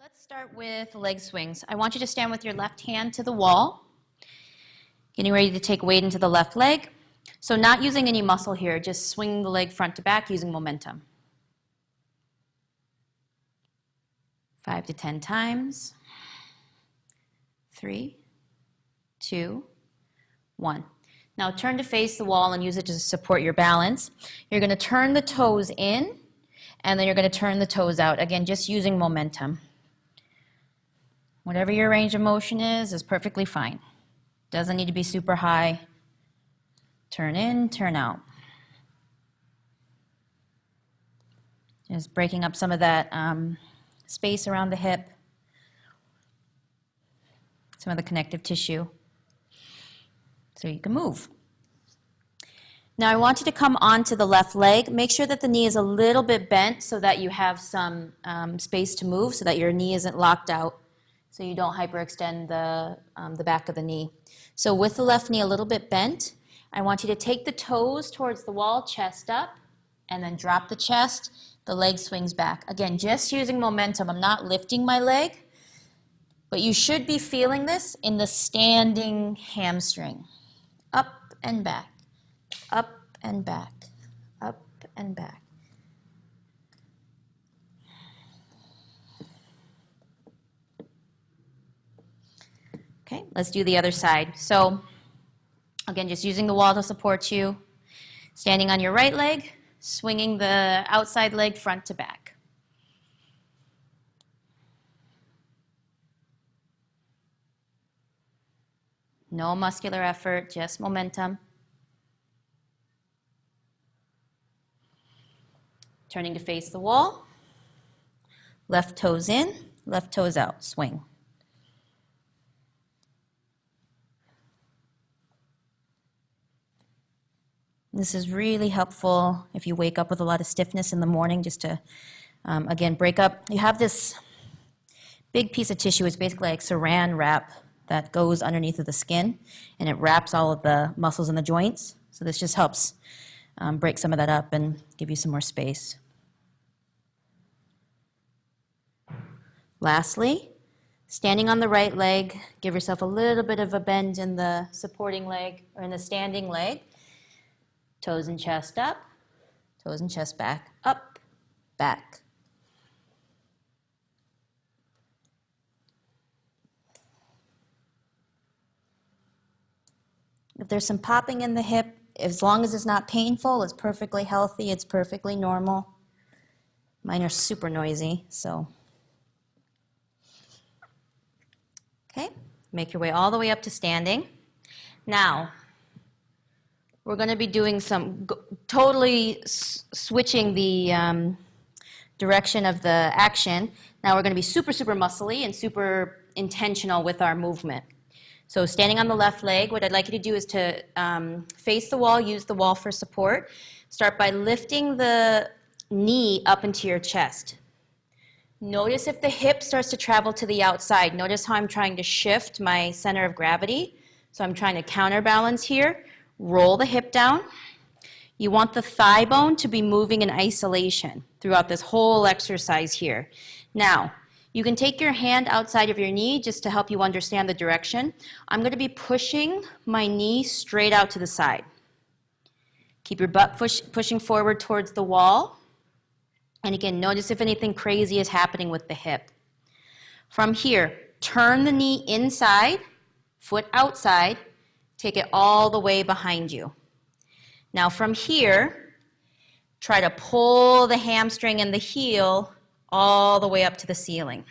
Let's start with leg swings. I want you to stand with your left hand to the wall, getting ready to take weight into the left leg. So not using any muscle here, just swinging the leg front to back using momentum. 5 to 10 times. 3, 2, 1. Now turn to face the wall and use it to support your balance. You're going to turn the toes in, and then you're going to turn the toes out. Again, just using momentum. Whatever your range of motion is perfectly fine. Doesn't need to be super high. Turn in, turn out. Just breaking up some of that space around the hip, some of the connective tissue, so you can move. Now I want you to come onto the left leg. Make sure that the knee is a little bit bent so that you have some space to move, so that your knee isn't locked out, so you don't hyperextend the back of the knee. So with the left knee a little bit bent, I want you to take the toes towards the wall, chest up, and then drop the chest. The leg swings back. Again, just using momentum. I'm not lifting my leg, but you should be feeling this in the standing hamstring. Up and back, up and back, up and back. Okay, let's do the other side. So again, just using the wall to support you. Standing on your right leg, swinging the outside leg front to back. No muscular effort, just momentum. Turning to face the wall. Left toes in, left toes out, swing. This is really helpful if you wake up with a lot of stiffness in the morning, just to, again, break up. You have this big piece of tissue. It's basically like saran wrap that goes underneath of the skin, and it wraps all of the muscles in the joints. So this just helps break some of that up and give you some more space. Lastly, standing on the right leg, give yourself a little bit of a bend in the supporting leg, or in the standing leg. Toes and chest up, toes and chest back, up, back. If there's some popping in the hip, as long as it's not painful, it's perfectly healthy, it's perfectly normal. Mine are super noisy, so. Okay, make your way all the way up to standing. Now, we're going to be doing some totally switching the direction of the action. Now we're going to be super, super muscly and super intentional with our movement. So standing on the left leg, what I'd like you to do is to face the wall, use the wall for support. Start by lifting the knee up into your chest. Notice if the hip starts to travel to the outside. Notice how I'm trying to shift my center of gravity. So I'm trying to counterbalance here. Roll the hip down. You want the thigh bone to be moving in isolation throughout this whole exercise here. Now, you can take your hand outside of your knee just to help you understand the direction. I'm going to be pushing my knee straight out to the side. Keep your butt pushing forward towards the wall. And again, notice if anything crazy is happening with the hip. From here, turn the knee inside, foot outside, take it all the way behind you. Now from here, try to pull the hamstring and the heel all the way up to the ceiling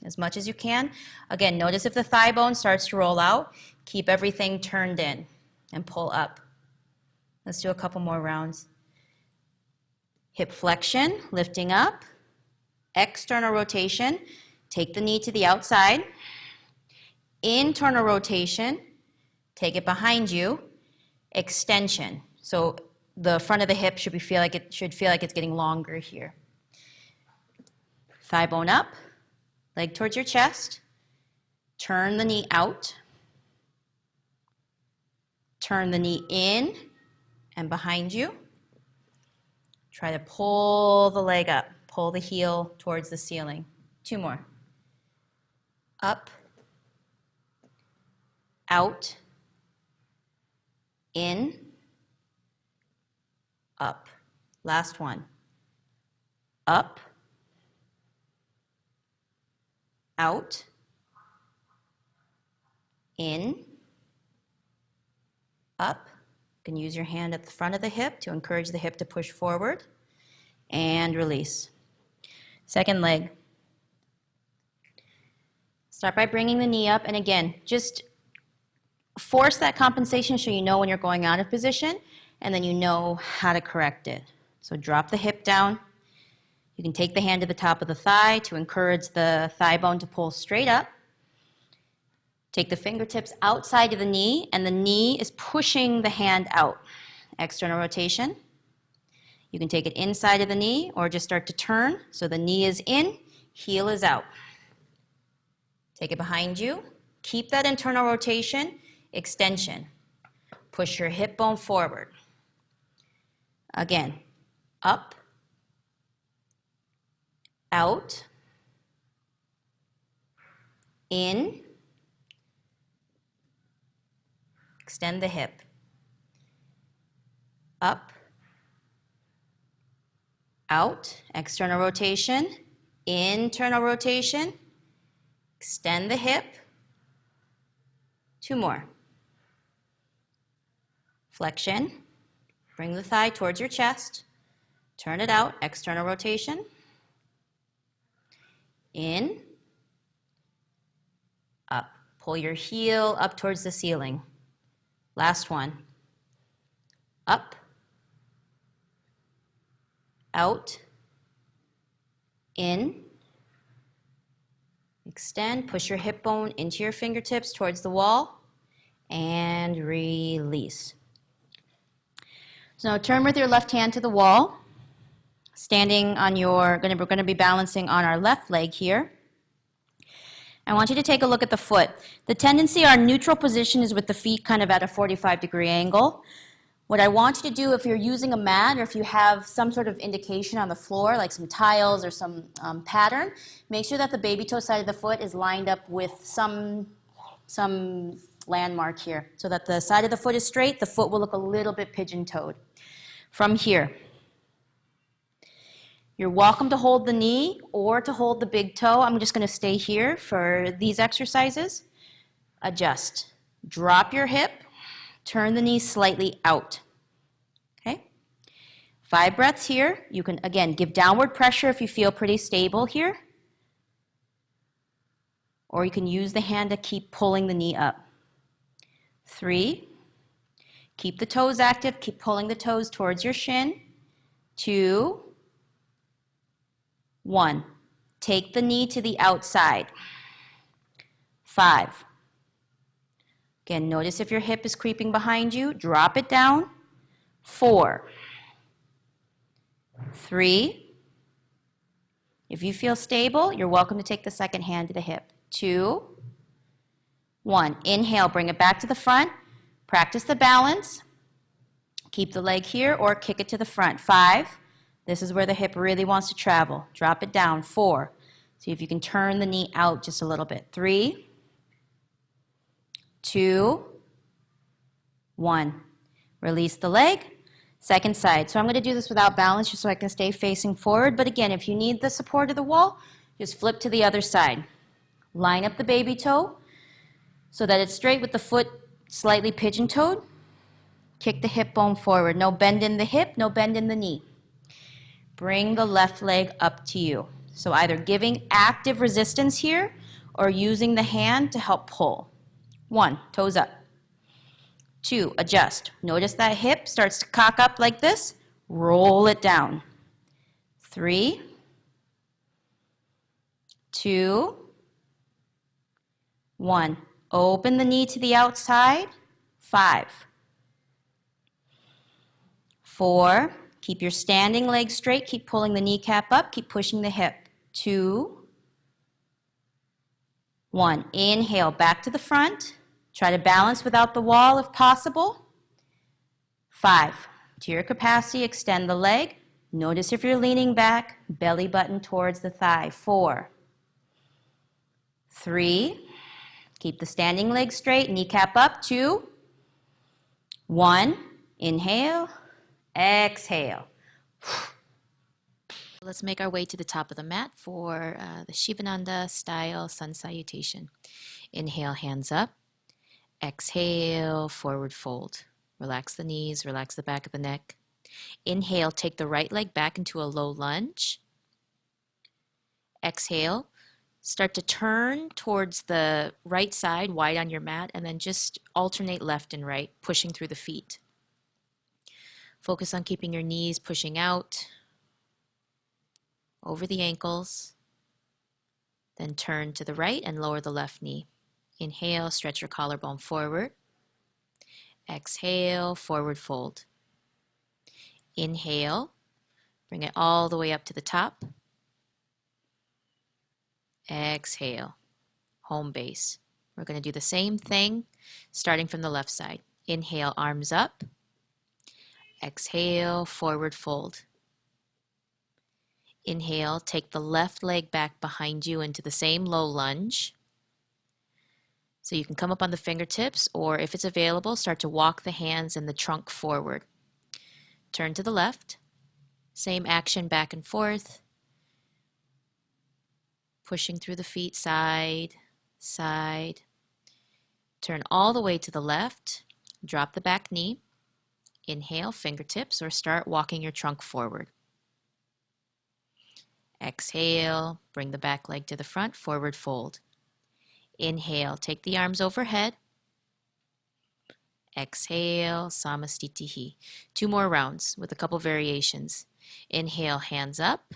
as much as you can. Again, notice if the thigh bone starts to roll out, keep everything turned in and pull up. Let's do a couple more rounds. Hip flexion, lifting up, external rotation, take the knee to the outside, internal rotation, take it behind you, extension. So the front of the hip should feel like it's getting longer here. Thigh bone up, leg towards your chest, turn the knee out, turn the knee in and behind you. Try to pull the leg up, pull the heel towards the ceiling. 2 more. up, out, in, up. Last one. Up, out, in, up. You can use your hand at the front of the hip to encourage the hip to push forward, and release. Second leg. Start by bringing the knee up, and again, just force that compensation so you know when you're going out of position, and then you know how to correct it. So drop the hip down. You can take the hand to the top of the thigh to encourage the thigh bone to pull straight up. Take the fingertips outside of the knee, and the knee is pushing the hand out. External rotation. You can take it inside of the knee or just start to turn. So the knee is in, heel is out. Take it behind you. Keep that internal rotation, extension. Push your hip bone forward. Again, up, out, in, extend the hip, up, out, external rotation, internal rotation, extend the hip, 2 more. Flexion, bring the thigh towards your chest, turn it out, external rotation, in, up. Pull your heel up towards the ceiling. Last one. Up, out, in, extend, push your hip bone into your fingertips towards the wall, and release. So now turn with your left hand to the wall, standing on your, we're going to be balancing on our left leg here. I want you to take a look at the foot. The tendency, our neutral position is with the feet kind of at a 45-degree angle. What I want you to do, if you're using a mat or if you have some sort of indication on the floor, like some tiles or some pattern, make sure that the baby toe side of the foot is lined up with some landmark here, so that the side of the foot is straight, the foot will look a little bit pigeon-toed. From here, you're welcome to hold the knee or to hold the big toe. I'm just going to stay here for these exercises. Adjust. Drop your hip. Turn the knee slightly out. Okay? 5 breaths here. You can, again, give downward pressure if you feel pretty stable here. Or you can use the hand to keep pulling the knee up. 3. Keep the toes active. Keep pulling the toes towards your shin. 2. 1. Take the knee to the outside. 5. Again, notice if your hip is creeping behind you. Drop it down. 4. 3. If you feel stable, you're welcome to take the second hand to the hip. 2. 1. Inhale, bring it back to the front. Practice the balance. Keep the leg here or kick it to the front. 5. This is where the hip really wants to travel. Drop it down. 4. See if you can turn the knee out just a little bit. 3, 2, 1. Release the leg. Second side. So I'm going to do this without balance just so I can stay facing forward. But again, if you need the support of the wall, just flip to the other side. Line up the baby toe so that it's straight with the foot slightly pigeon-toed. Kick the hip bone forward. No bend in the hip, no bend in the knee. Bring the left leg up to you. So either giving active resistance here or using the hand to help pull. 1, toes up. 2, adjust. Notice that hip starts to cock up like this. Roll it down. 3, 2, 1. Open the knee to the outside. 5, 4, keep your standing leg straight. Keep pulling the kneecap up. Keep pushing the hip. 2, 1. Inhale, back to the front. Try to balance without the wall if possible. 5. To your capacity, extend the leg. Notice if you're leaning back, belly button towards the thigh. 4, 3. Keep the standing leg straight, kneecap up. 2. 1. Inhale, exhale. Let's make our way to the top of the mat for the Shivananda style sun salutation. Inhale, hands up. Exhale, forward fold. Relax the knees, relax the back of the neck. Inhale, take the right leg back into a low lunge. Exhale, start to turn towards the right side, wide on your mat, and then just alternate left and right, pushing through the feet. Focus on keeping your knees pushing out over the ankles. Then turn to the right and lower the left knee. Inhale, stretch your collarbone forward. Exhale, forward fold. Inhale, bring it all the way up to the top. Exhale, home base. We're going to do the same thing starting from the left side. Inhale, arms up. Exhale, forward fold. Inhale, take the left leg back behind you into the same low lunge. So you can come up on the fingertips, or if it's available, start to walk the hands and the trunk forward. Turn to the left. Same action back and forth. Pushing through the feet, side, side. Turn all the way to the left. Drop the back knee. Inhale, fingertips, or start walking your trunk forward. Exhale, bring the back leg to the front, forward fold. Inhale, take the arms overhead. Exhale, Samastitihi. 2 more rounds with a couple variations. Inhale, hands up.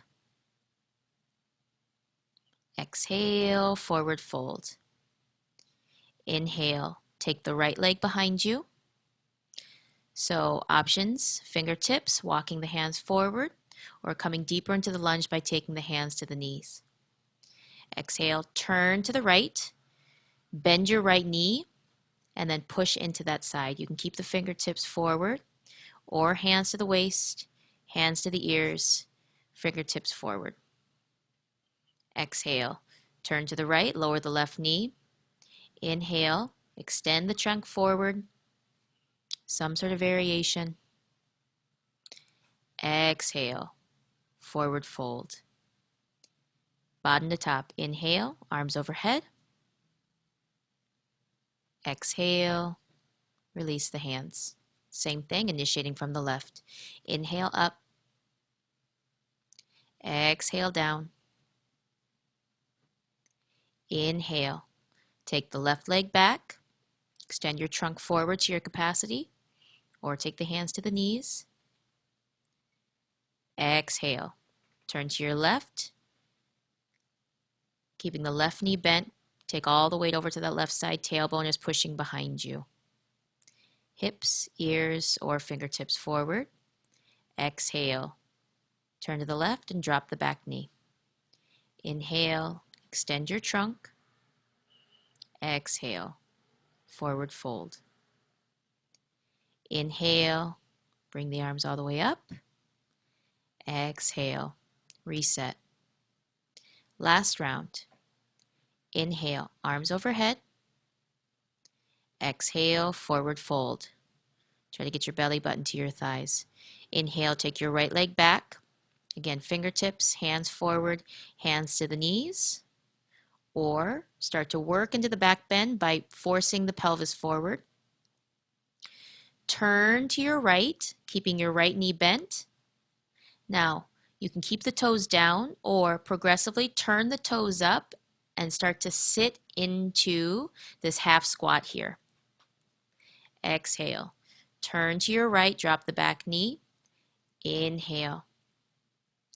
Exhale, forward fold. Inhale, take the right leg behind you. So options, fingertips, walking the hands forward, or coming deeper into the lunge by taking the hands to the knees. Exhale, turn to the right, bend your right knee, and then push into that side. You can keep the fingertips forward, or hands to the waist, hands to the ears, fingertips forward. Exhale, turn to the right, lower the left knee. Inhale, extend the trunk forward, some sort of variation. Exhale, forward fold. Bottom to top, inhale, arms overhead. Exhale, release the hands. Same thing, initiating from the left. Inhale up. Exhale down. Inhale. Take the left leg back. Extend your trunk forward to your capacity, or take the hands to the knees. Exhale. Turn to your left. Keeping the left knee bent. Take all the weight over to that left side. Tailbone is pushing behind you. Hips, ears, or fingertips forward. Exhale. Turn to the left and drop the back knee. Inhale, extend your trunk. Exhale, forward fold. Inhale, bring the arms all the way up. Exhale, reset. Last round. Inhale, arms overhead. Exhale, forward fold. Try to get your belly button to your thighs. Inhale, take your right leg back. Again, fingertips, hands forward, hands to the knees. Or start to work into the back bend by forcing the pelvis forward. Turn to your right, keeping your right knee bent. Now, you can keep the toes down or progressively turn the toes up and start to sit into this half squat here. Exhale. Turn to your right, drop the back knee. Inhale.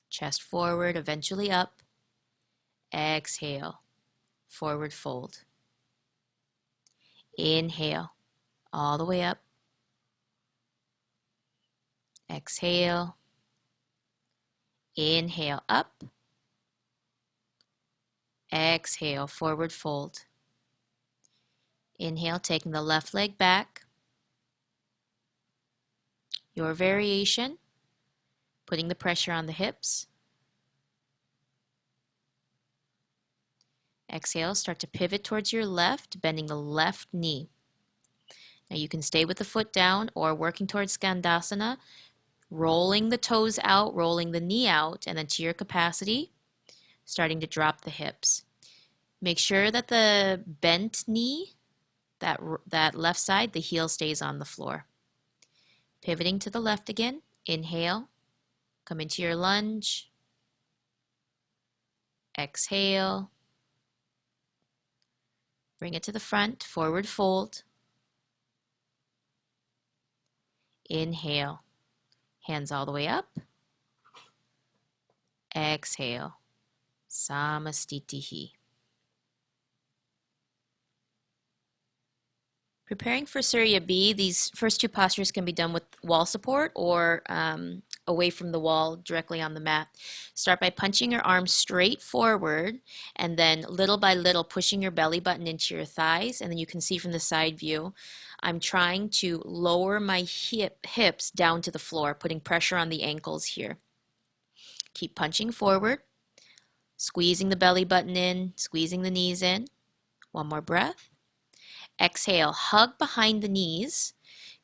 Chest forward, eventually up. Exhale. Forward fold. Inhale. All the way up. Exhale. Inhale up. Exhale, forward fold. Inhale, taking the left leg back. Your variation, putting the pressure on the hips. Exhale, start to pivot towards your left, bending the left knee. Now you can stay with the foot down or working towards Skandasana, rolling the toes out, rolling the knee out, and then to your capacity, starting to drop the hips. Make sure that the bent knee, that left side, the heel stays on the floor. Pivoting to the left again, inhale, come into your lunge, exhale, bring it to the front, forward fold, inhale, hands all the way up, exhale, Samastitihi. Preparing for Surya B, these first two postures can be done with wall support or away from the wall directly on the mat. Start by punching your arms straight forward and then little by little pushing your belly button into your thighs. And then you can see from the side view, I'm trying to lower my hips down to the floor, putting pressure on the ankles here. Keep punching forward, squeezing the belly button in, squeezing the knees in. One more breath. Exhale, hug behind the knees.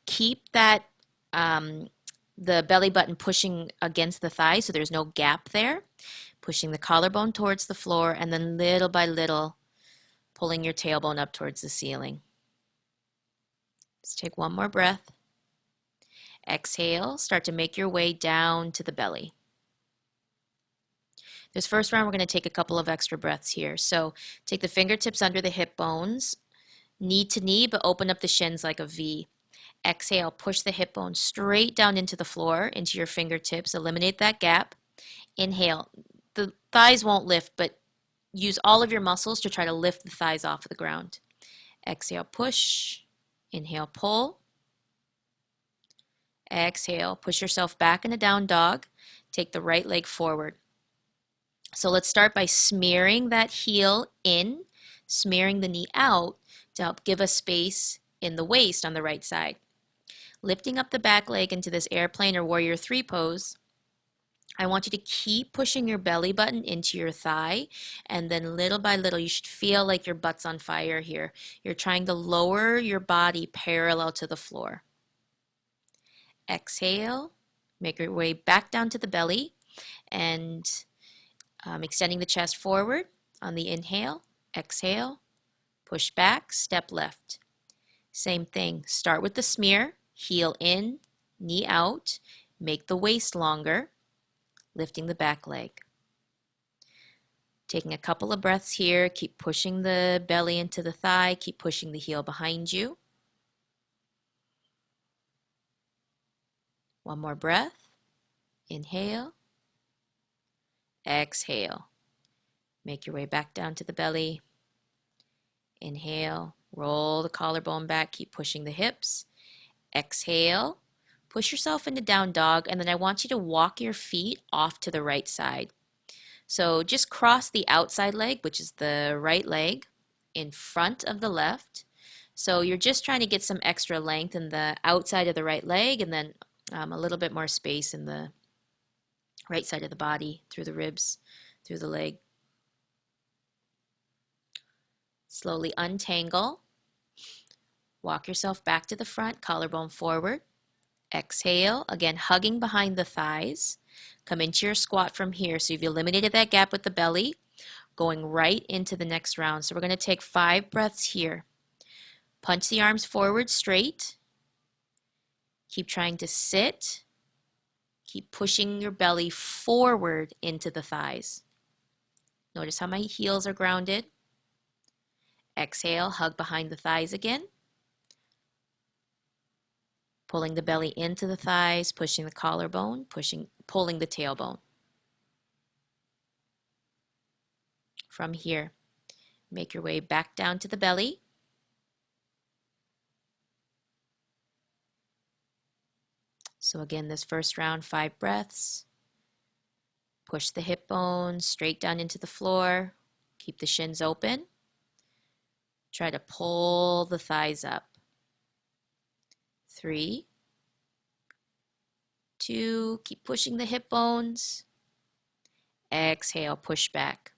Keep that the belly button pushing against the thigh so there's no gap there. Pushing the collarbone towards the floor and then little by little pulling your tailbone up towards the ceiling. Let's take one more breath. Exhale, start to make your way down to the belly. This first round, we're going to take a couple of extra breaths here. So take the fingertips under the hip bones, knee to knee, but open up the shins like a V. Exhale, push the hip bone straight down into the floor, into your fingertips. Eliminate that gap. Inhale. The thighs won't lift, but use all of your muscles to try to lift the thighs off of the ground. Exhale, push. Inhale, pull. Exhale, push yourself back in a down dog. Take the right leg forward. So let's start by smearing that heel in, smearing the knee out to help give us space in the waist on the right side. Lifting up the back leg into this airplane or warrior three pose, I want you to keep pushing your belly button into your thigh, and then little by little, you should feel like your butt's on fire here. You're trying to lower your body parallel to the floor. Exhale, make your way back down to the belly, and extending the chest forward on the inhale. Exhale, push back, step left. Same thing, start with the smear, heel in, knee out, make the waist longer, lifting the back leg. Taking a couple of breaths here, keep pushing the belly into the thigh, keep pushing the heel behind you. One more breath, inhale, exhale. Make your way back down to the belly. Inhale, roll the collarbone back, keep pushing the hips. Exhale, push yourself into down dog, and then I want you to walk your feet off to the right side. So just cross the outside leg, which is the right leg, in front of the left. So you're just trying to get some extra length in the outside of the right leg and then a little bit more space in the right side of the body, through the ribs, through the leg. Slowly untangle. Walk yourself back to the front, collarbone forward. Exhale, again hugging behind the thighs. Come into your squat from here. So you've eliminated that gap with the belly, going right into the next round. So we're going to take 5 breaths here. Punch the arms forward straight. Keep trying to sit. Keep pushing your belly forward into the thighs. Notice how my heels are grounded. Exhale, hug behind the thighs again. Pulling the belly into the thighs, pushing the collarbone, pulling the tailbone. From here, make your way back down to the belly. So again, this first round, 5 breaths. Push the hip bones straight down into the floor. Keep the shins open. Try to pull the thighs up. 3, 2, keep pushing the hip bones. Exhale, push back.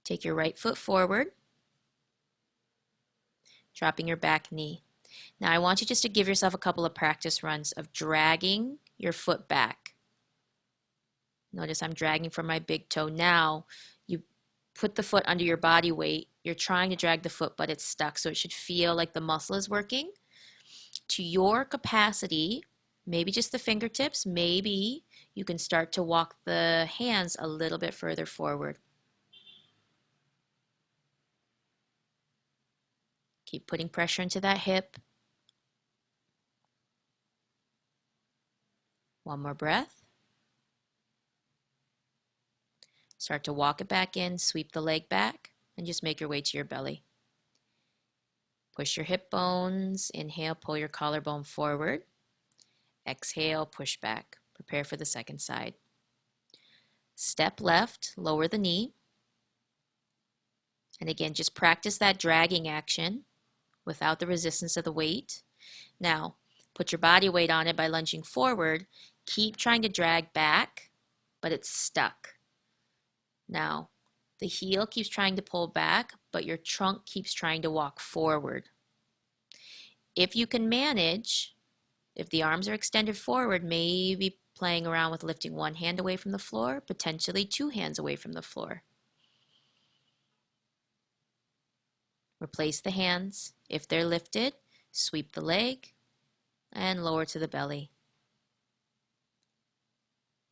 Take your right foot forward, dropping your back knee. Now I want you just to give yourself a couple of practice runs of dragging your foot back. Notice I'm dragging from my big toe. Now you put the foot under your body weight. You're trying to drag the foot, but it's stuck. So it should feel like the muscle is working. To your capacity, maybe just the fingertips, maybe you can start to walk the hands a little bit further forward. Keep putting pressure into that hip. One more breath. Start to walk it back in, sweep the leg back, and just make your way to your belly. Push your hip bones. Inhale, pull your collarbone forward. Exhale, push back. Prepare for the second side. Step left, lower the knee. And again, just practice that dragging action without the resistance of the weight. Now, put your body weight on it by lunging forward. Keep trying to drag back, but it's stuck. Now, the heel keeps trying to pull back, but your trunk keeps trying to walk forward. If you can manage, if the arms are extended forward, maybe playing around with lifting one hand away from the floor, potentially two hands away from the floor. Replace the hands. If they're lifted, sweep the leg and lower to the belly.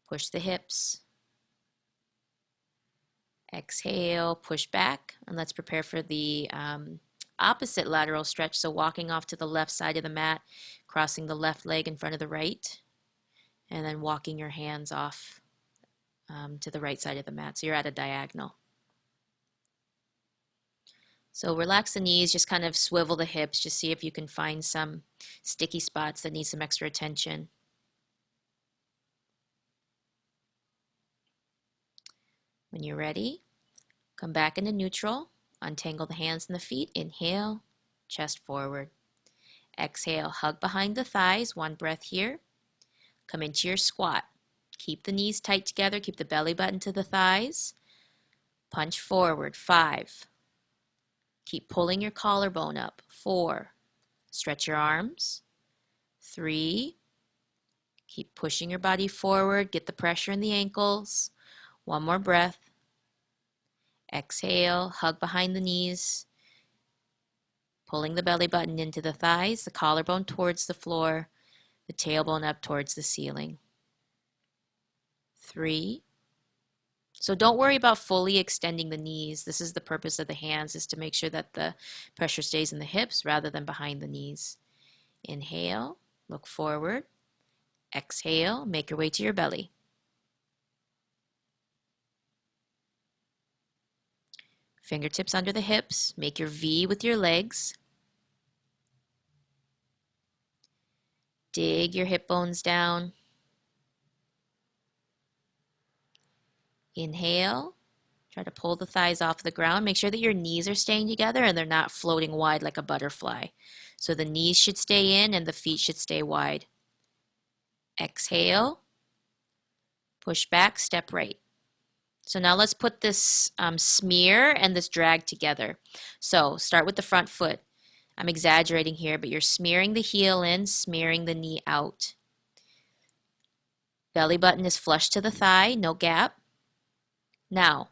Push the hips. Exhale, push back, and let's prepare for the opposite lateral stretch. So walking off to the left side of the mat, crossing the left leg in front of the right, and then walking your hands off to the right side of the mat. So you're at a diagonal. So relax the knees, just kind of swivel the hips, just see if you can find some sticky spots that need some extra attention. When you're ready, come back into neutral, untangle the hands and the feet, inhale, chest forward. Exhale, hug behind the thighs, one breath here. Come into your squat. Keep the knees tight together, keep the belly button to the thighs. Punch forward, 5. Keep pulling your collarbone up, 4. Stretch your arms, 3. Keep pushing your body forward, get the pressure in the ankles. One more breath. Exhale, hug behind the knees, pulling the belly button into the thighs, the collarbone towards the floor, the tailbone up towards the ceiling. 3. So don't worry about fully extending the knees. This is the purpose of the hands, is to make sure that the pressure stays in the hips rather than behind the knees. Inhale, look forward. Exhale, make your way to your belly. Fingertips under the hips, make your V with your legs. Dig your hip bones down. Inhale, try to pull the thighs off the ground. Make sure that your knees are staying together and they're not floating wide like a butterfly. So the knees should stay in and the feet should stay wide. Exhale, push back, step right. So now let's put this smear and this drag together. So start with the front foot. I'm exaggerating here, but you're smearing the heel in, smearing the knee out. Belly button is flush to the thigh, no gap. Now,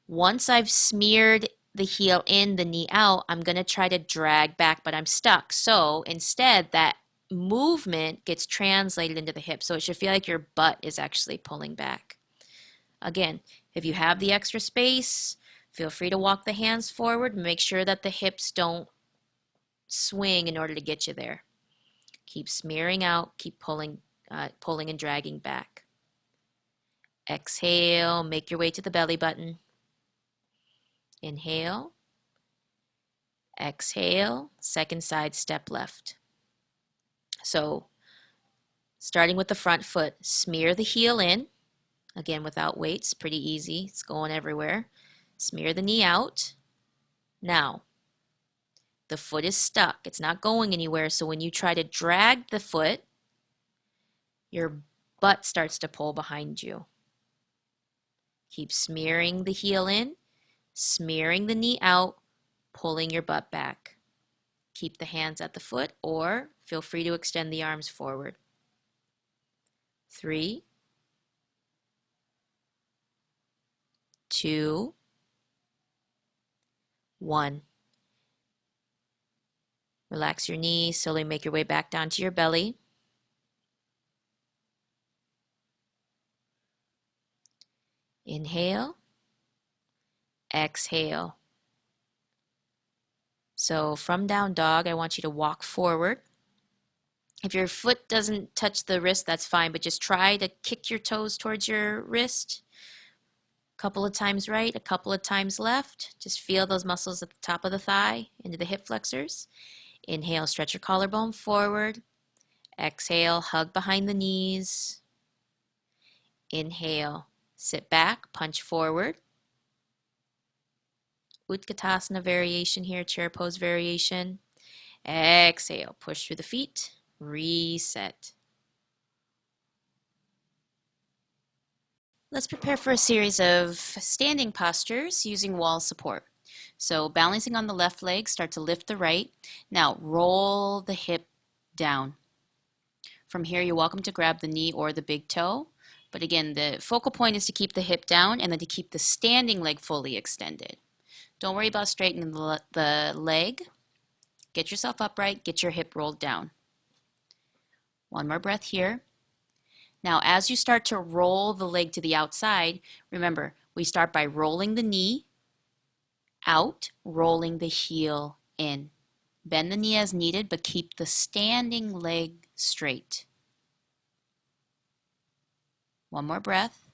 once I've smeared the heel in, the knee out, I'm going to try to drag back, but I'm stuck. So instead, that movement gets translated into the hip. So it should feel like your butt is actually pulling back. Again, if you have the extra space, feel free to walk the hands forward. Make sure that the hips don't swing in order to get you there. Keep smearing out, keep pulling and dragging back. Exhale, make your way to the belly button. Inhale. Exhale, second side step left. So starting with the front foot, smear the heel in. Again, without weights, pretty easy. It's going everywhere. Smear the knee out. Now, the foot is stuck. It's not going anywhere. So when you try to drag the foot, your butt starts to pull behind you. Keep smearing the heel in. smearing the knee out, pulling your butt back. Keep the hands at the foot or feel free to extend the arms forward. 3, 2, 1. Relax your knees, slowly make your way back down to your belly. Inhale, exhale. So from down dog, I want you to walk forward. If your foot doesn't touch the wrist, that's fine, but just try to kick your toes towards your wrist. A couple of times right, a couple of times left. Just feel those muscles at the top of the thigh into the hip flexors. Inhale, stretch your collarbone forward. Exhale, hug behind the knees. Inhale, sit back, punch forward. Utkatasana variation here, chair pose variation. Exhale, push through the feet, reset. Let's prepare for a series of standing postures using wall support. So balancing on the left leg, start to lift the right. Now roll the hip down. From here, you're welcome to grab the knee or the big toe. But again, the focal point is to keep the hip down and then to keep the standing leg fully extended. Don't worry about straightening the leg. Get yourself upright, get your hip rolled down. One more breath here. Now, as you start to roll the leg to the outside, remember, we start by rolling the knee out, rolling the heel in. Bend the knee as needed, but keep the standing leg straight. One more breath.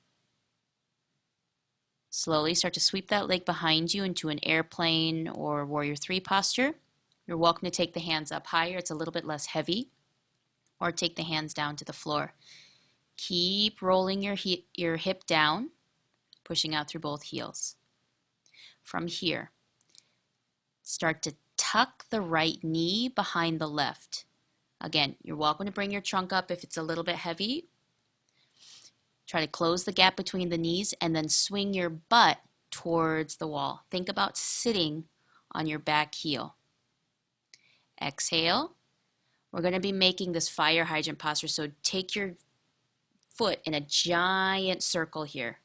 Slowly start to sweep that leg behind you into an airplane or warrior 3 posture. You're welcome to take the hands up higher. It's a little bit less heavy. Or take the hands down to the floor. Keep rolling your hip down, pushing out through both heels. From here, start to tuck the right knee behind the left. Again, you're welcome to bring your trunk up if it's a little bit heavy. Try to close the gap between the knees and then swing your butt towards the wall. Think about sitting on your back heel. Exhale. We're going to be making this fire hydrant posture, so take your foot in a giant circle here.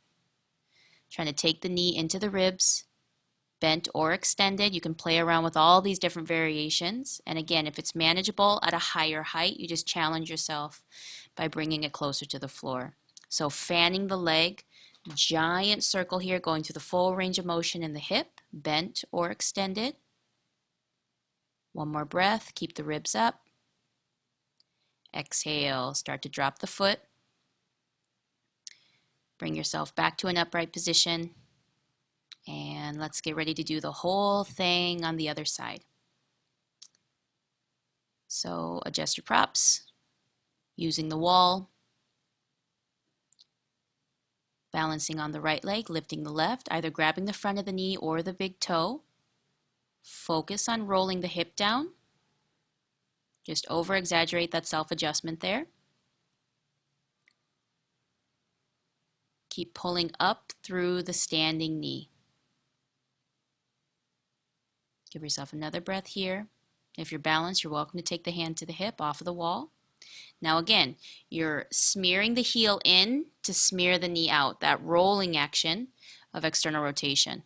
Trying to take the knee into the ribs, bent or extended. You can play around with all these different variations. And again, if it's manageable at a higher height, you just challenge yourself by bringing it closer to the floor. So fanning the leg, giant circle here, going through the full range of motion in the hip, bent or extended. One more breath, keep the ribs up. Exhale, start to drop the foot. Bring yourself back to an upright position. And let's get ready to do the whole thing on the other side. So adjust your props, using the wall, balancing on the right leg, lifting the left, either grabbing the front of the knee or the big toe. Focus on rolling the hip down. Just over-exaggerate that self-adjustment there. Keep pulling up through the standing knee. Give yourself another breath here. If you're balanced, you're welcome to take the hand to the hip off of the wall. Now again, you're smearing the heel in to smear the knee out, that rolling action of external rotation.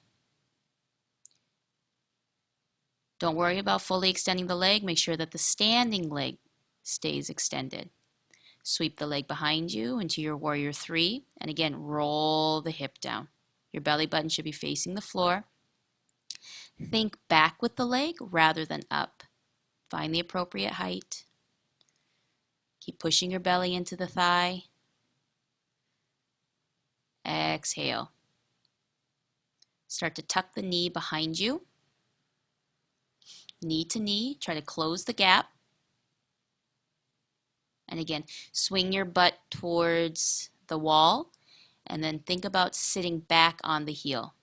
Don't worry about fully extending the leg. Make sure that the standing leg stays extended. Sweep the leg behind you into your warrior 3. And again, roll the hip down. Your belly button should be facing the floor. Think back with the leg rather than up. Find the appropriate height. Keep pushing your belly into the thigh. Exhale. Start to tuck the knee behind you. Knee to knee, try to close the gap. And again, swing your butt towards the wall and then think about sitting back on the heel.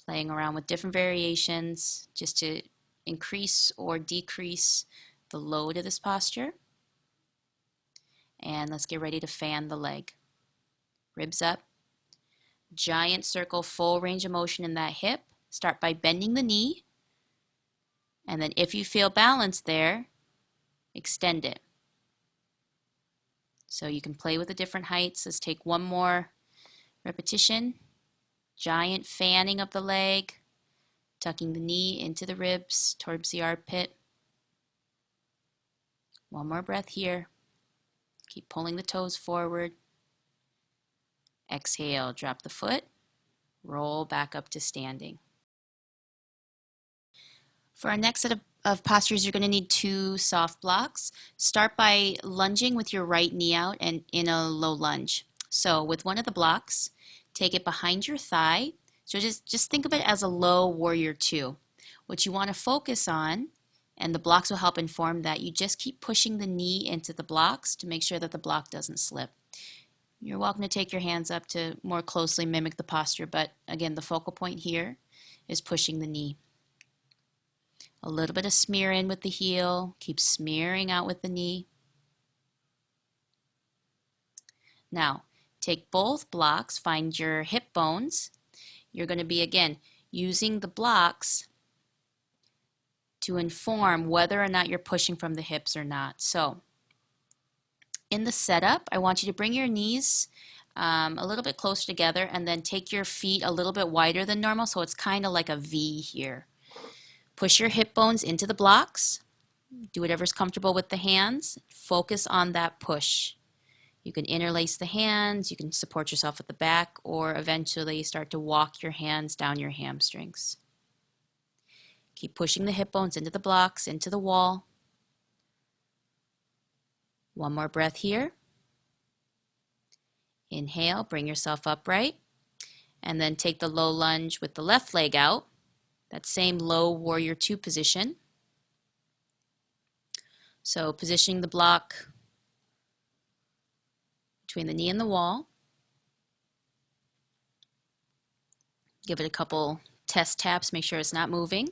Playing around with different variations just to increase or decrease the load of this posture. And let's get ready to fan the leg. Ribs up, Giant circle, full range of motion in that hip. Start by bending the knee, and then if you feel balance there, extend it. So you can play with the different heights. Let's take one more repetition. Giant fanning of the leg, tucking the knee into the ribs towards the armpit. One more breath here. Keep pulling the toes forward. Exhale, drop the foot, roll back up to standing. For our next set of postures, you're going to need 2 soft blocks. Start by lunging with your right knee out and in a low lunge. So with one of the blocks, take it behind your thigh. So just think of it as a low warrior 2. What you want to focus on, and the blocks will help inform that, you just keep pushing the knee into the blocks to make sure that the block doesn't slip. You're welcome to take your hands up to more closely mimic the posture, but again, the focal point here is pushing the knee. A little bit of smear in with the heel, keep smearing out with the knee. Now, take both blocks, find your hip bones. You're going to be, again, using the blocks to inform whether or not you're pushing from the hips or not. So, in the setup, I want you to bring your knees a little bit closer together and then take your feet a little bit wider than normal, so it's kind of like a V here. Push your hip bones into the blocks. Do whatever's comfortable with the hands. Focus on that push. You can interlace the hands, you can support yourself at the back, or eventually start to walk your hands down your hamstrings. Keep pushing the hip bones into the blocks, into the wall. One more breath here. Inhale, bring yourself upright, and then take the low lunge with the left leg out. That same low warrior 2 position. So positioning the block between the knee and the wall. Give it a couple test taps, make sure it's not moving.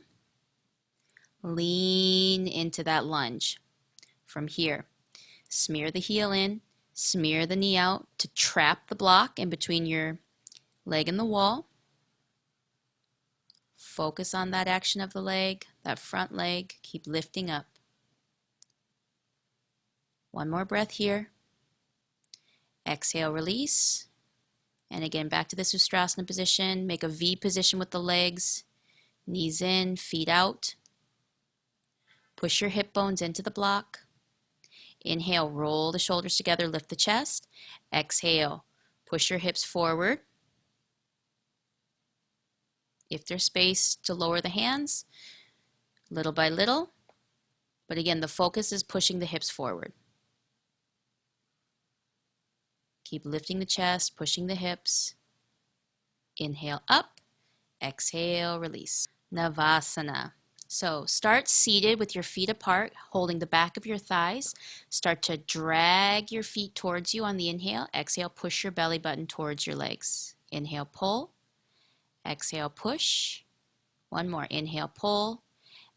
Lean into that lunge. From here, smear the heel in, smear the knee out to trap the block in between your leg and the wall. Focus on that action of the leg, that front leg. Keep lifting up. One more breath here. Exhale, release. And again, back to this Ustrasana position. Make a V position with the legs. Knees in, feet out. Push your hip bones into the block. Inhale, roll the shoulders together, lift the chest. Exhale, push your hips forward. If there's space to lower the hands, little by little. But again, the focus is pushing the hips forward. Keep lifting the chest, pushing the hips. Inhale up, exhale, release. Navasana. So start seated with your feet apart, holding the back of your thighs. Start to drag your feet towards you on the inhale. Exhale, push your belly button towards your legs. Inhale, pull. Exhale, push. One more. Inhale, pull.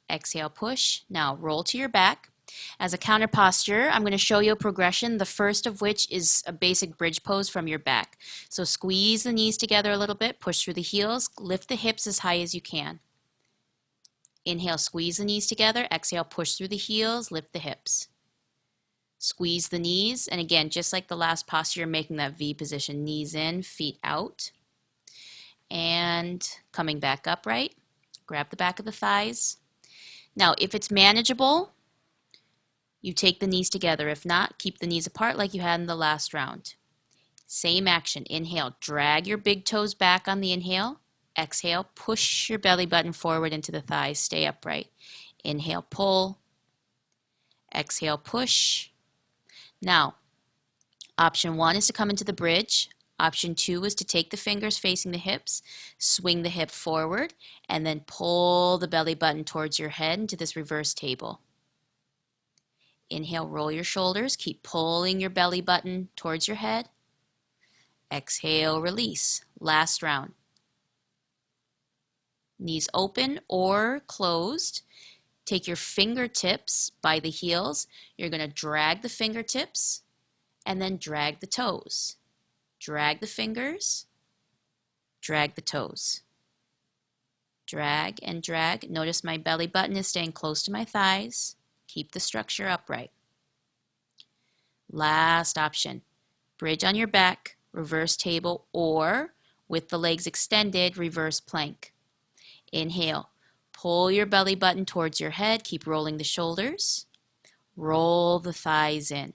Exhale, push. Now roll to your back. As a counter posture, I'm going to show you a progression, the first of which is a basic bridge pose from your back. So squeeze the knees together a little bit, push through the heels, lift the hips as high as you can. Inhale, squeeze the knees together. Exhale, push through the heels, lift the hips. Squeeze the knees, and again, just like the last posture, you're making that V position. Knees in, feet out. And coming back upright. Grab the back of the thighs. Now, if it's manageable, you take the knees together. If not, keep the knees apart like you had in the last round. Same action. Inhale, drag your big toes back on the inhale. Exhale, push your belly button forward into the thighs. Stay upright. Inhale, pull. Exhale, push. Now, option 1 is to come into the bridge. Option 2 is to take the fingers facing the hips, swing the hip forward, and then pull the belly button towards your head into this reverse table. Inhale, roll your shoulders. Keep pulling your belly button towards your head. Exhale, release. Last round. Knees open or closed. Take your fingertips by the heels. You're going to drag the fingertips and then drag the toes. Drag the fingers drag the toes. Drag and drag. Notice my belly button is staying close to my thighs. Keep the structure upright. Last option, bridge on your back, reverse table, or with the legs extended, reverse plank. Inhale, pull your belly button towards your head, keep rolling the shoulders, roll the thighs in.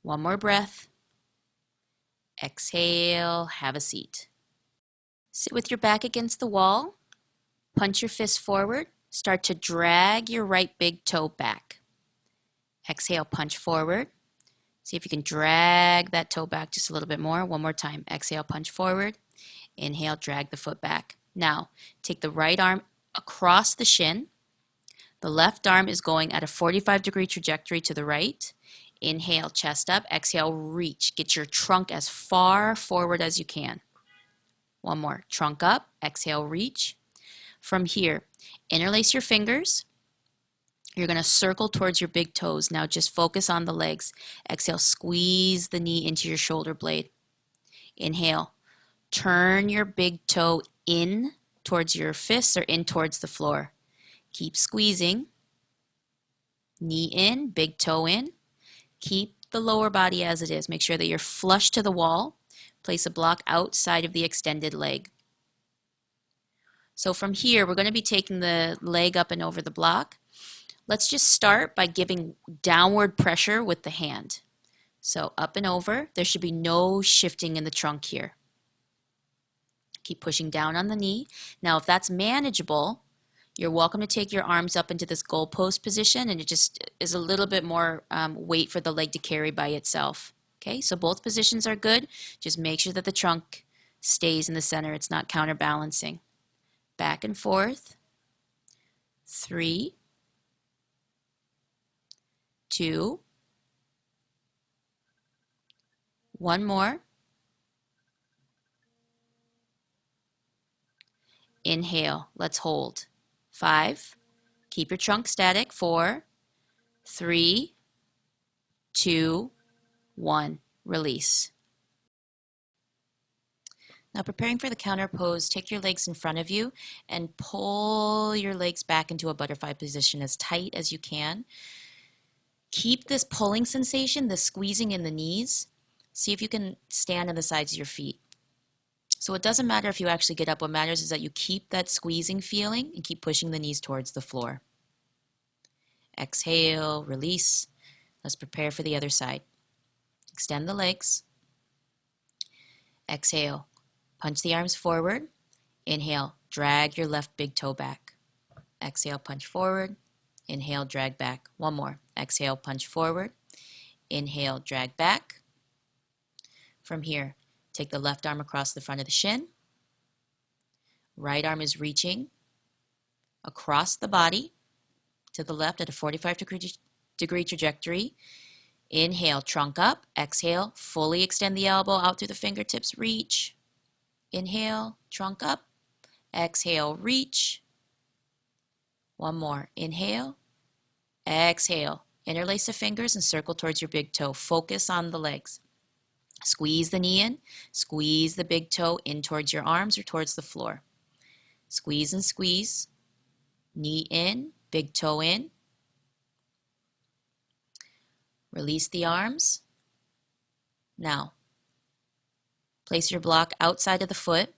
One more breath. Exhale, have a seat. Sit with your back against the wall, punch your fist forward, start to drag your right big toe back. Exhale, punch forward. See if you can drag that toe back just a little bit more. One more time. Exhale, punch forward. Inhale, drag the foot back. Now, take the right arm across the shin. The left arm is going at a 45-degree trajectory to the right. Inhale, chest up. Exhale, reach. Get your trunk as far forward as you can. One more. Trunk up. Exhale, reach. From here, interlace your fingers. You're going to circle towards your big toes. Now just focus on the legs. Exhale, squeeze the knee into your shoulder blade. Inhale, turn your big toe in towards your fists or in towards the floor. Keep squeezing. Knee in, big toe in. Keep the lower body as it is. Make sure that you're flush to the wall. Place a block outside of the extended leg. So from here, we're going to be taking the leg up and over the block. Let's just start by giving downward pressure with the hand. So up and over, there should be no shifting in the trunk here. Keep pushing down on the knee. Now if that's manageable, you're welcome to take your arms up into this goalpost position, and it just is a little bit more weight for the leg to carry by itself. Okay, so both positions are good. Just make sure that the trunk stays in the center. It's not counterbalancing. Back and forth. 3, 2, one more. Inhale, let's hold. 5, keep your trunk static. 4, 3, 2, 1, release. Now preparing for the counter pose, take your legs in front of you and pull your legs back into a butterfly position as tight as you can. Keep this pulling sensation, the squeezing in the knees. See if you can stand on the sides of your feet. So it doesn't matter if you actually get up. What matters is that you keep that squeezing feeling and keep pushing the knees towards the floor. Exhale, release. Let's prepare for the other side. Extend the legs. Exhale, punch the arms forward. Inhale, drag your left big toe back. Exhale, punch forward. Inhale, drag back. One more. Exhale, punch forward. Inhale, drag back. From here, take the left arm across the front of the shin. Right arm is reaching across the body to the left at a 45-degree trajectory. Inhale, trunk up. Exhale, fully extend the elbow out through the fingertips. Reach. Inhale, trunk up. Exhale, reach. One more. Inhale. Exhale. Interlace the fingers and circle towards your big toe. Focus on the legs. Squeeze the knee in. Squeeze the big toe in towards your arms or towards the floor. Squeeze and squeeze. Knee in. Big toe in. Release the arms. Now, place your block outside of the foot.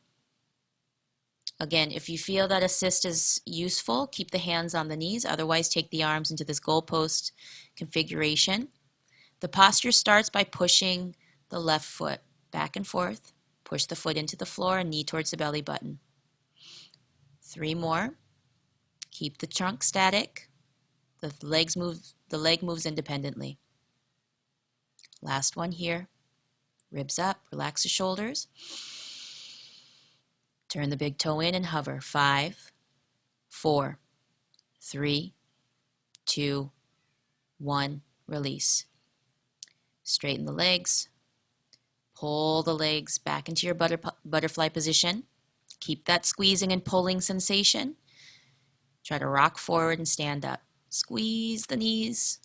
Again, if you feel that assist is useful, keep the hands on the knees. Otherwise, take the arms into this goalpost configuration. The posture starts by pushing the left foot back and forth. Push the foot into the floor and knee towards the belly button. 3 more. Keep the trunk static. The leg moves independently. Last one here. Ribs up, relax the shoulders. Turn the big toe in and hover. 5, 4, 3, 2, 1, release. Straighten the legs. Pull the legs back into your butterfly position. Keep that squeezing and pulling sensation. Try to rock forward and stand up. Squeeze the knees.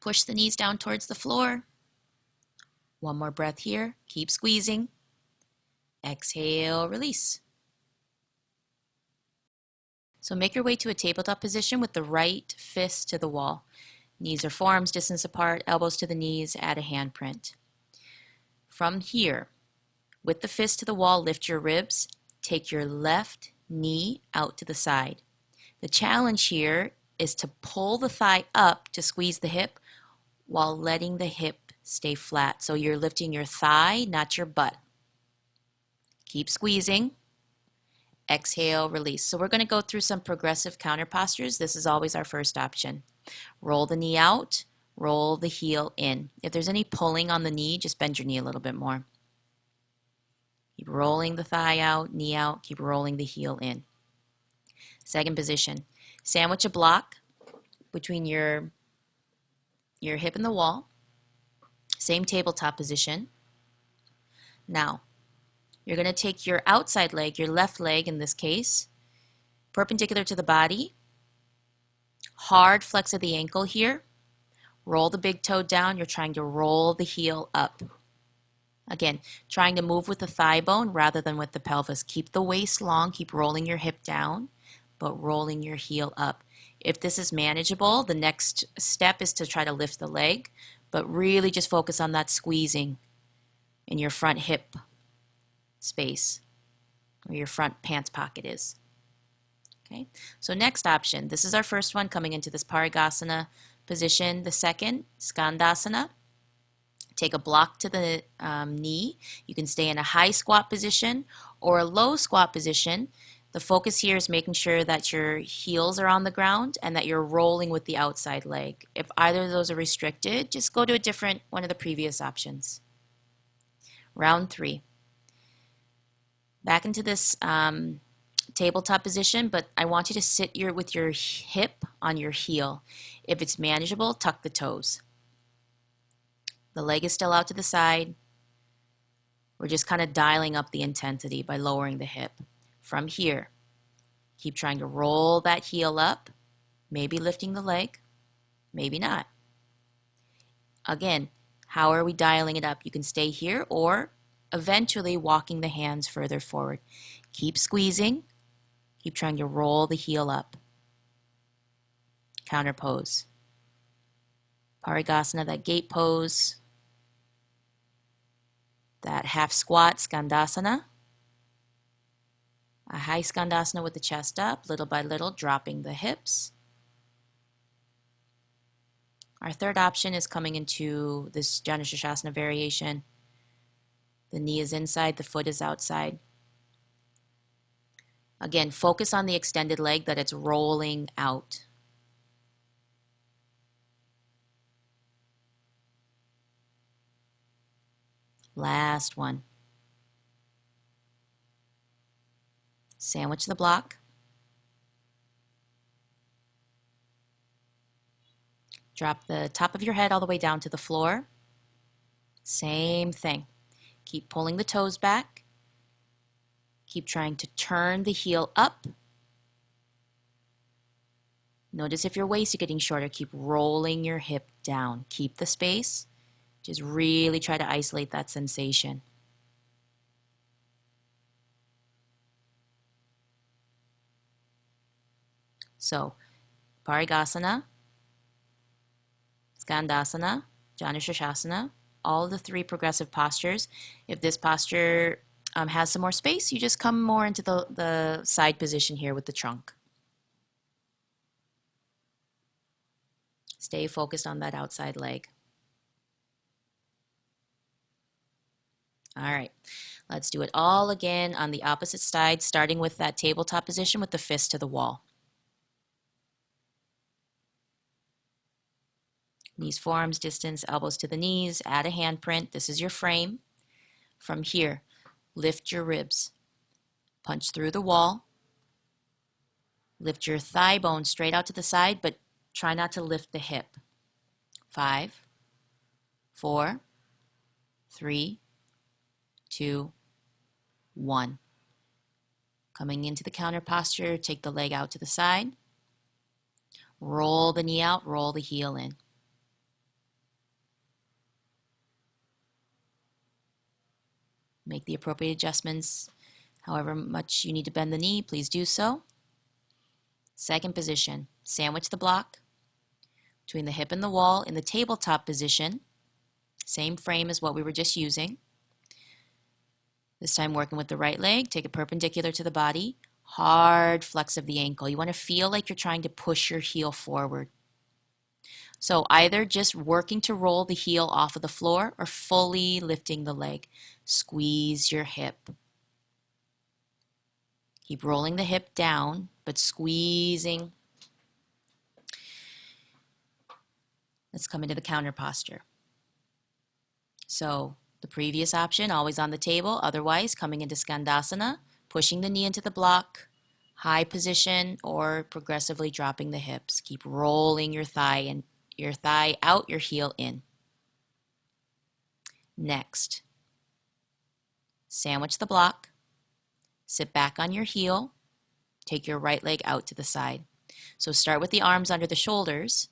Push the knees down towards the floor. One more breath here. Keep squeezing. Exhale, release. So make your way to a tabletop position with the right fist to the wall. Knees or forearms distance apart, elbows to the knees, add a handprint. From here, with the fist to the wall, lift your ribs, take your left knee out to the side. The challenge here is to pull the thigh up to squeeze the hip while letting the hip stay flat. So you're lifting your thigh, not your butt. Keep squeezing. Exhale, release. So we're going to go through some progressive counter postures. This is always our first option. Roll the knee out, roll the heel in. If there's any pulling on the knee, just bend your knee a little bit more. Keep rolling the thigh out, knee out, keep rolling the heel in. Second position, sandwich a block between your hip and the wall. Same tabletop position. Now, you're going to take your outside leg, your left leg in this case, perpendicular to the body. Hard flex of the ankle here. Roll the big toe down. You're trying to roll the heel up. Again, trying to move with the thigh bone rather than with the pelvis. Keep the waist long. Keep rolling your hip down, but rolling your heel up. If this is manageable, the next step is to try to lift the leg, but really just focus on that squeezing in your front hip space where your front pants pocket is. Okay, so next option, this is our first one coming into this Parigasana position. The second, Skandasana. Take a block to the knee. You can stay in a high squat position or a low squat position. The focus here is making sure that your heels are on the ground and that you're rolling with the outside leg. If either of those are restricted, just go to a different one of the previous options. Round 3. Back into this tabletop position, but I want you to sit with your hip on your heel. If it's manageable, tuck the toes. The leg is still out to the side. We're just kind of dialing up the intensity by lowering the hip. From here, keep trying to roll that heel up, maybe lifting the leg, maybe not. Again, how are we dialing it up? You can stay here or eventually walking the hands further forward. Keep squeezing. Keep trying to roll the heel up. Counter pose. Parigasana, that gate pose. That half squat, Skandasana. A high Skandasana with the chest up, little by little, dropping the hips. Our third option is coming into this Janu Sirsasana variation. The knee is inside, the foot is outside. Again, focus on the extended leg, that it's rolling out. Last one. Sandwich the block. Drop the top of your head all the way down to the floor. Same thing. Keep pulling the toes back. Keep trying to turn the heel up. Notice if your waist is getting shorter, keep rolling your hip down. Keep the space. Just really try to isolate that sensation. So, Parigasana, Skandasana, Janu Sirsasana, all of the 3 progressive postures. If this posture has some more space, you just come more into the side position here with the trunk. Stay focused on that outside leg. All right, let's do it all again on the opposite side, starting with that tabletop position with the fist to the wall. Knees, forearms distance, elbows to the knees, add a handprint. This is your frame. From here, lift your ribs. Punch through the wall. Lift your thigh bone straight out to the side, but try not to lift the hip. 5, 4, 3, 2, 1. Coming into the counter posture, take the leg out to the side. Roll the knee out, roll the heel in. Make the appropriate adjustments. However much you need to bend the knee, please do so. Second position, sandwich the block between the hip and the wall in the tabletop position. Same frame as what we were just using. This time working with the right leg, take it perpendicular to the body. Hard flex of the ankle. You want to feel like you're trying to push your heel forward. So either just working to roll the heel off of the floor or fully lifting the leg. Squeeze your hip. Keep rolling the hip down, but squeezing. Let's come into the counter posture. So the previous option, always on the table. Otherwise, coming into Skandasana, pushing the knee into the block, high position, or progressively dropping the hips. Keep rolling your thigh out, your heel in. Next, sandwich the block, sit back on your heel, take your right leg out to the side. So start with the arms under the shoulders.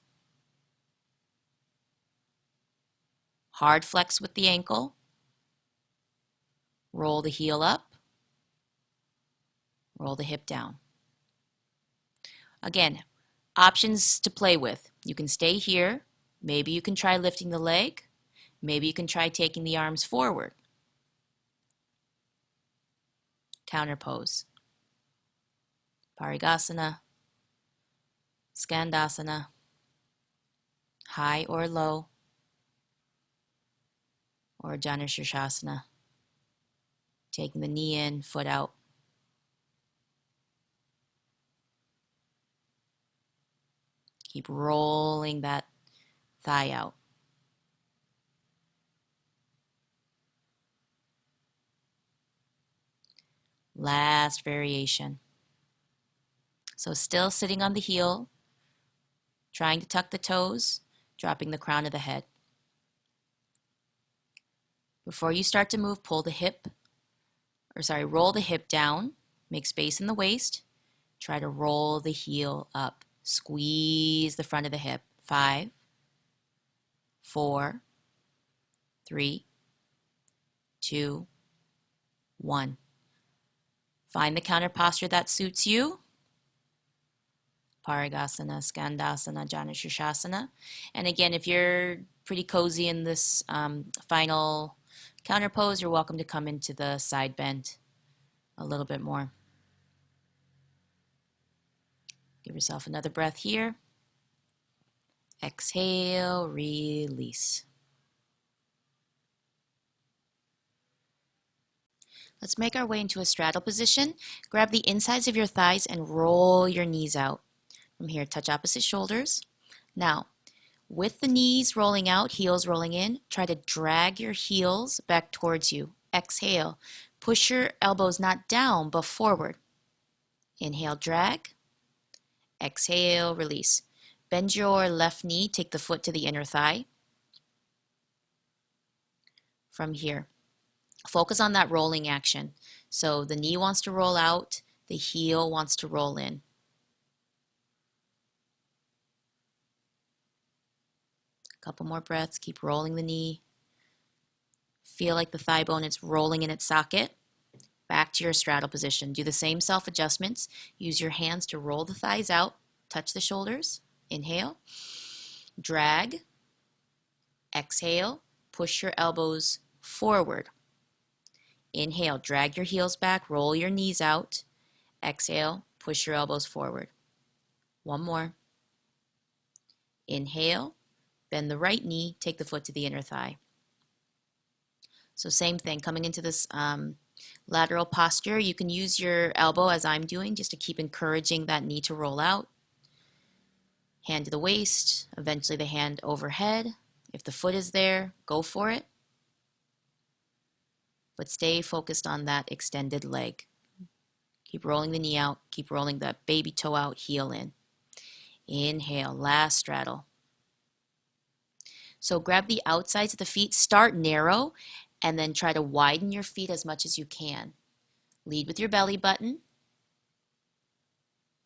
Hard flex with the ankle. Roll the heel up. Roll the hip down. Again, options to play with. You can stay here. Maybe you can try lifting the leg. Maybe you can try taking the arms forward. Counter pose. Parigasana. Skandasana. High or low. Or Janushirshasana. Taking the knee in, foot out. Keep rolling that thigh out. Last variation. So still sitting on the heel, trying to tuck the toes, dropping the crown of the head. Before you start to move, roll the hip down, make space in the waist, try to roll the heel up. Squeeze the front of the hip. 5, 4, 3, 2, 1. Find the counter posture that suits you. Parigasana, Skandasana, Janushirshasana. And again, if you're pretty cozy in this final counter pose, you're welcome to come into the side bend a little bit more. Give yourself another breath here. Exhale, release. Let's make our way into a straddle position. Grab the insides of your thighs and roll your knees out. From here, touch opposite shoulders. Now, with the knees rolling out, heels rolling in, try to drag your heels back towards you. Exhale. Push your elbows not down, but forward. Inhale, drag. Exhale, release. Bend your left knee, take the foot to the inner thigh. From here, focus on that rolling action. So the knee wants to roll out, the heel wants to roll in. A couple more breaths, keep rolling the knee. Feel like the thigh bone is rolling in its socket. Back to your straddle position. Do the same self-adjustments. Use your hands to roll the thighs out. Touch the shoulders. Inhale. Drag. Exhale. Push your elbows forward. Inhale. Drag your heels back. Roll your knees out. Exhale. Push your elbows forward. One more. Inhale. Bend the right knee. Take the foot to the inner thigh. So same thing. Coming into this lateral posture, you can use your elbow as I'm doing just to keep encouraging that knee to roll out. Hand to the waist, eventually the hand overhead. If the foot is there, go for it. But stay focused on that extended leg. Keep rolling the knee out, keep rolling that baby toe out, heel in. Inhale, last straddle. So grab the outsides of the feet, start narrow, and then try to widen your feet as much as you can. Lead with your belly button.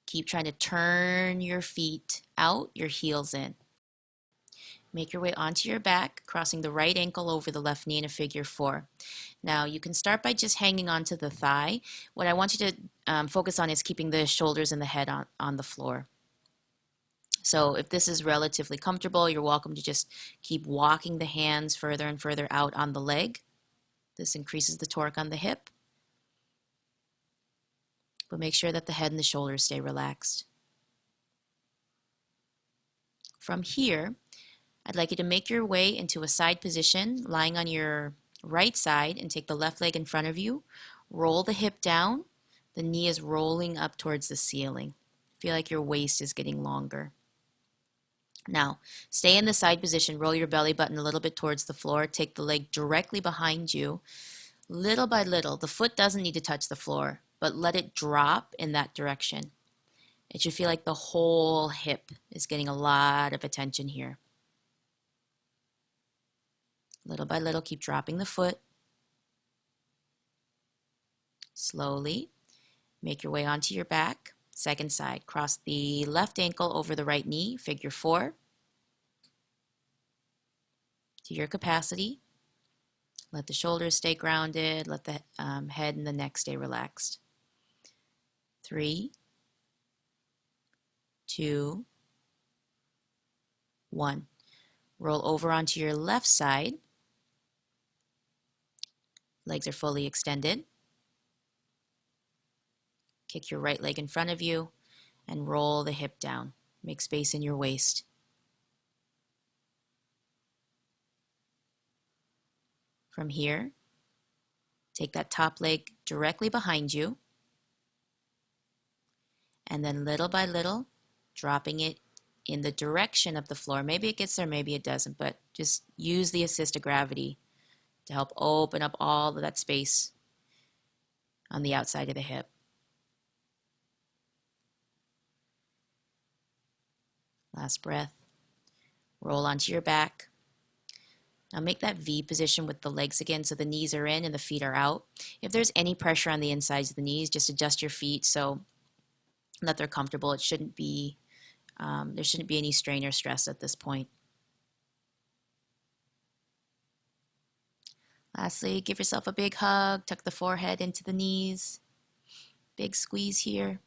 Keep trying to turn your feet out, your heels in. Make your way onto your back, crossing the right ankle over the left knee in a figure 4. Now, you can start by just hanging onto the thigh. What I want you to focus on is keeping the shoulders and the head on the floor. So if this is relatively comfortable, you're welcome to just keep walking the hands further and further out on the leg. This increases the torque on the hip. But make sure that the head and the shoulders stay relaxed. From here, I'd like you to make your way into a side position, lying on your right side, and take the left leg in front of you. Roll the hip down. The knee is rolling up towards the ceiling. Feel like your waist is getting longer. Now, stay in the side position. Roll your belly button a little bit towards the floor. Take the leg directly behind you. Little by little, the foot doesn't need to touch the floor, but let it drop in that direction. It should feel like the whole hip is getting a lot of attention here. Little by little, keep dropping the foot. Slowly, make your way onto your back. Second side, cross the left ankle over the right knee, figure 4. To your capacity. Let the shoulders stay grounded. Let the head and the neck stay relaxed. 3, 2, 1. Roll over onto your left side. Legs are fully extended. Kick your right leg in front of you and roll the hip down. Make space in your waist. From here, take that top leg directly behind you, and then little by little, dropping it in the direction of the floor. Maybe it gets there, maybe it doesn't, but just use the assist of gravity to help open up all of that space on the outside of the hip. Last breath. Roll onto your back. Now make that V position with the legs again so the knees are in and the feet are out. If there's any pressure on the insides of the knees, just adjust your feet so that they're comfortable. It shouldn't be, there shouldn't be any strain or stress at this point. Lastly, give yourself a big hug, tuck the forehead into the knees. Big squeeze here.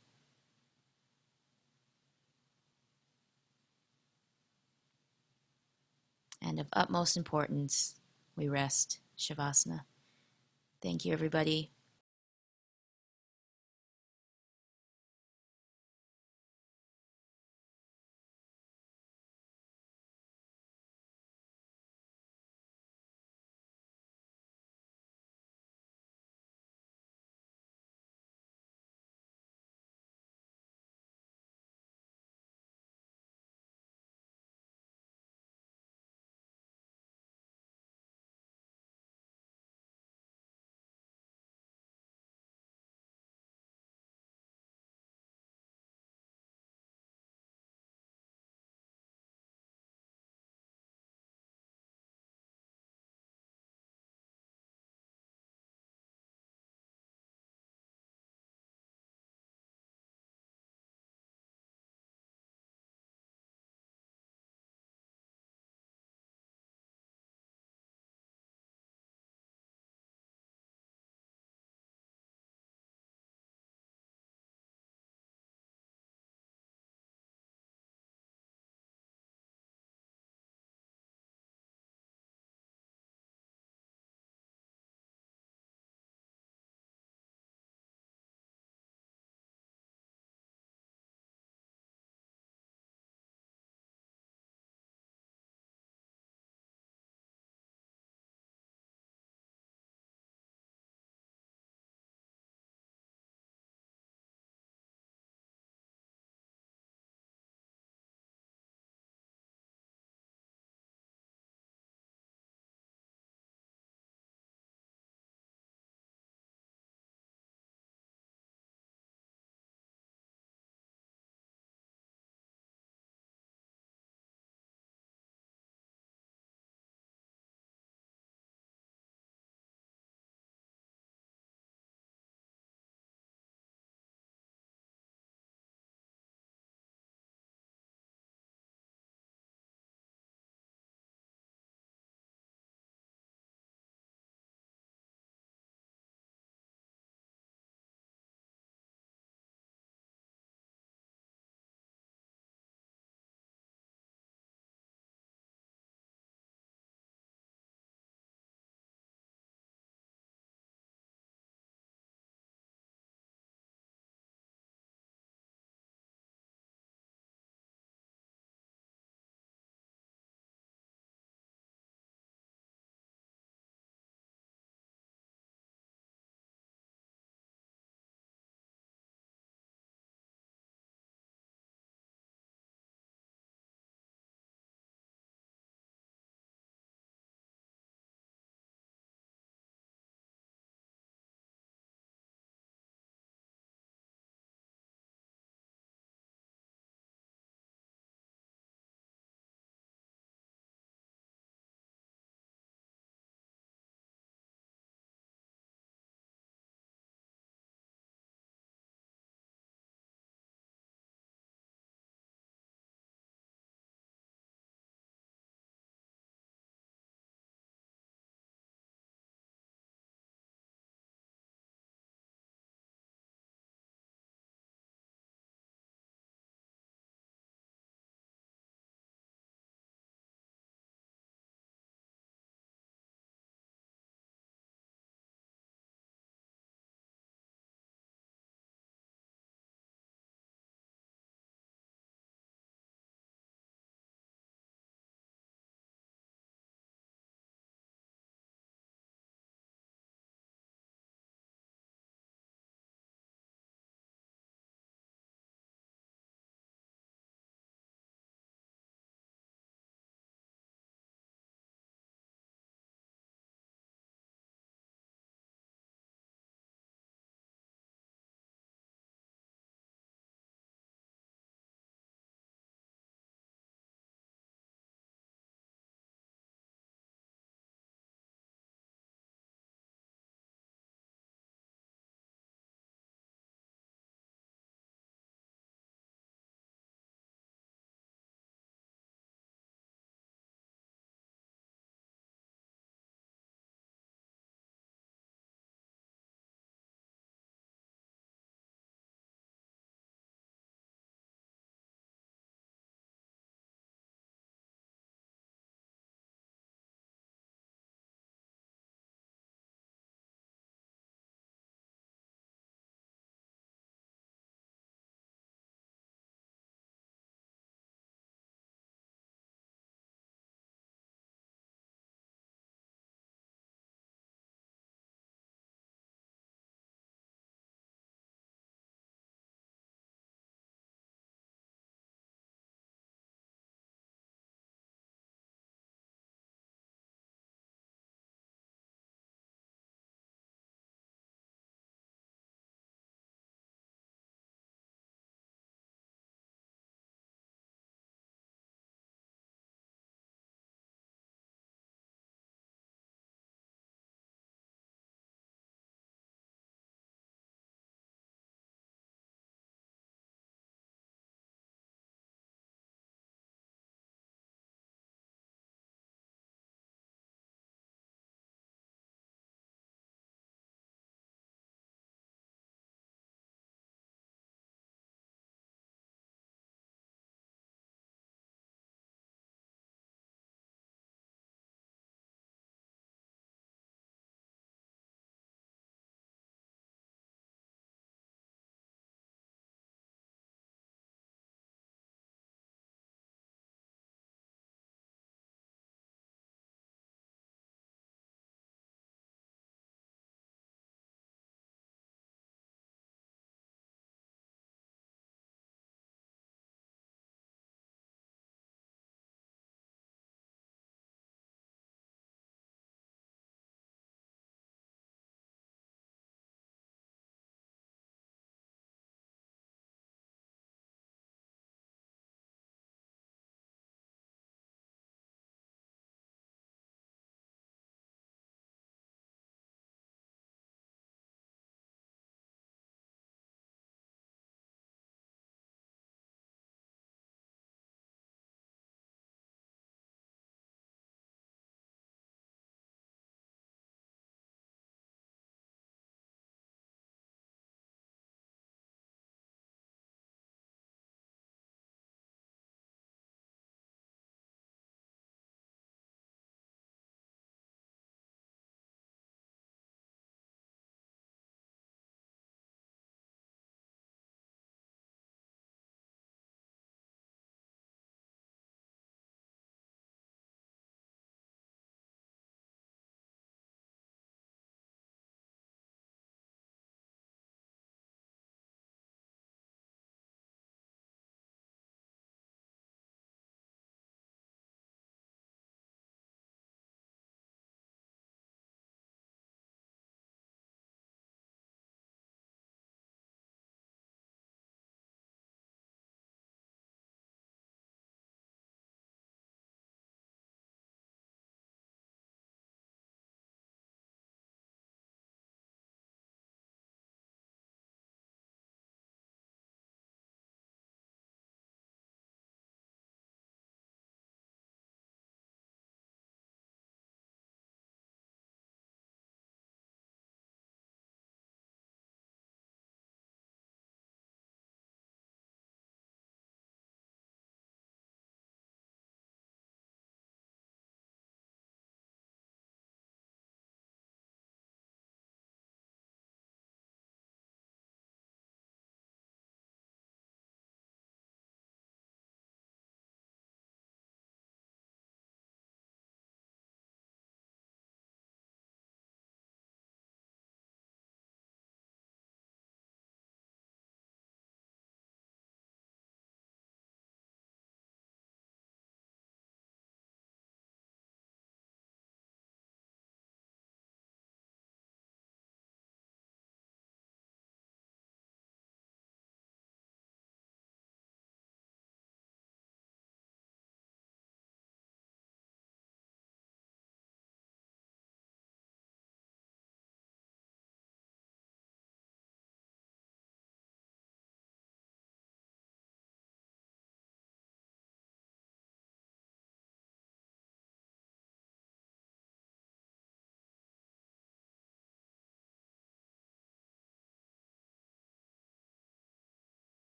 And of utmost importance, we rest. Shavasana. Thank you, everybody.